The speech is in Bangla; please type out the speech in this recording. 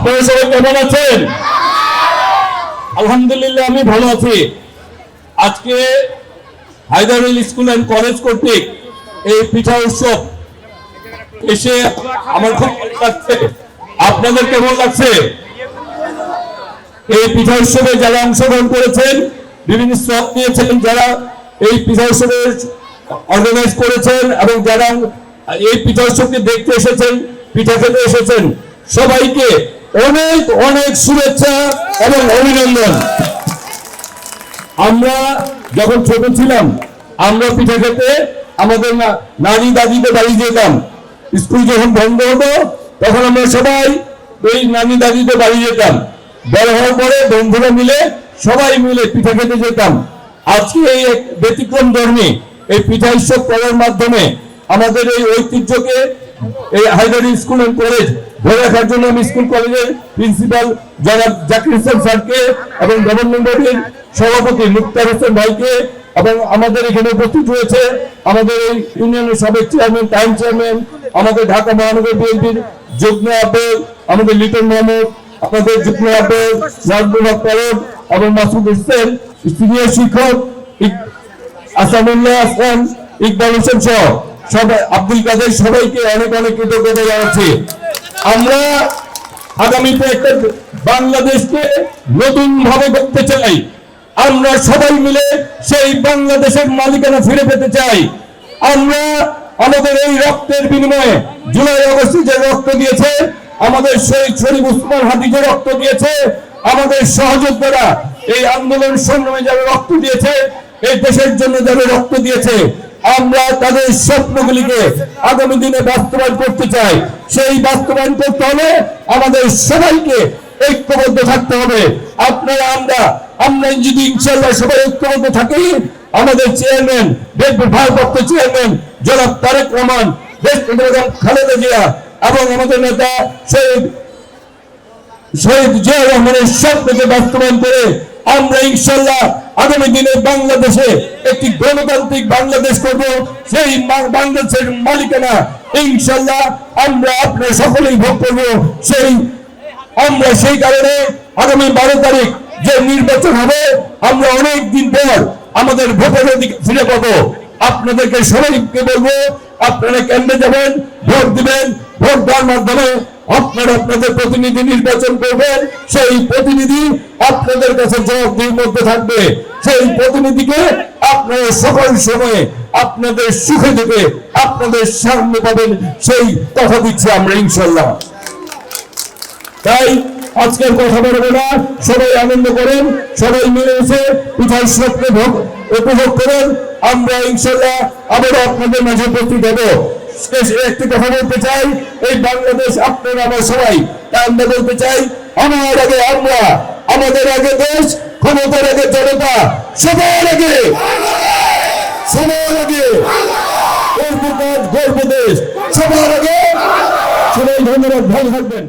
আপনারা সবাই কেমন আছেন? আলহামদুলিল্লাহ আমি ভালো আছি। আজকে হায়দারুল স্কুল অ্যান্ড কলেজ কর্তৃক এই পিঠা উৎসব এসে আমার খুব ভালো লাগছে। আপনাদের কেমন লাগছে? এই পিঠা উৎসবে যারা অংশগ্রহণ করেছেন, বিভিন্ন স্টল নিয়েছেন, যারা এই পিঠা উৎসবে অর্গানাইজ করেছেন এবং যারা এই পিঠা উৎসবকে দেখতে এসেছেন, পিঠা খেতে এসেছেন, সবাইকে অনেক অনেক শুভেচ্ছা এবং অভিনন্দন। আমরা যখন ছোট ছিলাম, আমরা পিঠা খেতে আমাদের নানি দাদিদের বাড়ি যেতাম। স্কুল যখন বন্ধ হতো তখন আমরা সবাই ওই নানি দাদিদের বাড়ি যেতাম। বড় হওয়ার পরে বন্ধুরা মিলে সবাই মিলে পিঠা খেতে যেতাম। আজকে এই এক ব্যতিক্রম ধর্মী এই পিঠা উৎসব করার মাধ্যমে আমাদের এই ঐতিহ্যকে এই হায়দারুল স্কুল অ্যান্ড কলেজ ধরে রাখার জন্য আমি স্কুল কলেজের প্রিন্সিপাল জনাব জাকির হোসেন স্যারকে এবং গভর্নমেন্ট বডির সভাপতি মুক্তার হোসেন ভাইকে এবং আমাদের এখানে উপস্থিত রয়েছে আমাদের এই ইউনিয়নের সাবেক চেয়ারম্যান, টাইম চেয়ারম্যান, আমাদের ঢাকা মহানগর বিএনপির যুগ্ম আহ্বায়ক আমাদের লিটন মোহাম্মদ, আমাদের যুগ্ম আহ্বায়ক নাজমুল হক পারদ এবং মাসুদ হোসেন, সিনিয়র শিক্ষক আসামুল্লাহ আসলাম, ইকবাল হোসেন সহ সবাই, আব্দুল কাদের, সবাইকে অনেক অনেক কৃতজ্ঞতা জানাচ্ছি। আমরা আগামীতে একটা বাংলাদেশকে নতুন ভাবে করতে চাই। আমরা সবাই মিলে সেই বাংলাদেশের মালিকানা ফিরে পেতে চাই। আমরা আমাদের এই রক্তের বিনিময়ে জুলাই আগস্টে যে রক্ত দিয়েছে, আমাদের শহীদ শরীফ উসমান হাদি যে রক্ত দিয়েছে, আমাদের সহযোদ্ধারা এই আন্দোলন সংগ্রামে যারা রক্ত দিয়েছে, এই দেশের জন্য যারা রক্ত দিয়েছে, আমরা তাদের স্বপ্নগুলিকে আগামী দিনে বাস্তবায়ন করতে চাই। সেই বাস্তবায়ন করতে হলে আমাদের সবাইকে ঐক্যবদ্ধ থাকতে হবে। আপনারা আমরা যদি ইনশাআল্লাহ সবাই ঐক্যবদ্ধ থাকি, আমাদের চেয়ারম্যান, ভারপ্রাপ্ত চেয়ারম্যান জনাব তারেক রহমান, দেশপ্রধান খালেদা জিয়া এবং আমাদের নেতা শহীদ জিয়া রহমানের স্বপ্নকে বাস্তবায়ন করে আমরা ইনশাআল্লাহ আগামী দিনে বাংলাদেশে একটি গণতান্ত্রিক বাংলাদেশ করব। সেই বাংলাদেশের মালিকানা ইনশাআল্লাহ আমরা আপনারা সকলেই ভোগ করব। সেই কারণে আগামী 12 তারিখ যে নির্বাচন হবে, আমরা অনেক দিন পর আমাদের ভোটের অধিকার ফিরে পাবো। আপনাদেরকে সবাইকে বলবো, আপনারা কেন্দ্রে যাবেন, ভোট দিবেন। ভোট দেওয়ার মাধ্যমে আপনারা আপনাদের প্রতিনিধি নির্বাচন করবেন। সেই প্রতিনিধি আপনাদের কাছে জবাবদিহির মধ্যে থাকবে। সেই প্রতিনিধিকে আপনারা সকল সময়ে আপনাদের সুখে দুঃখে আপনাদের সামনে পাবেন, সেই কথা দিচ্ছি আমরা ইনশাআল্লাহ। তাই আজকের কথা বলবো না, সবাই আনন্দ করেন, সবাই মিলেমিশে পিঠা উৎসবকে উপভোগ করেন। আমরা ইনশাআল্লাহ আবারও আপনাদের মাঝে উপস্থিত হবো। একটি কথা বলতে চাই, এই বাংলাদেশ আপনারা আমার সবাই, তাই আমরা বলতে চাই, আমার আগে আমরা, আমাদের আগে দেশ, ক্ষমতার আগে জনতা, সবার আগে গর্ব দেশ, সবার আগে। সবাই ধন্যবাদ, ভালো থাকবেন।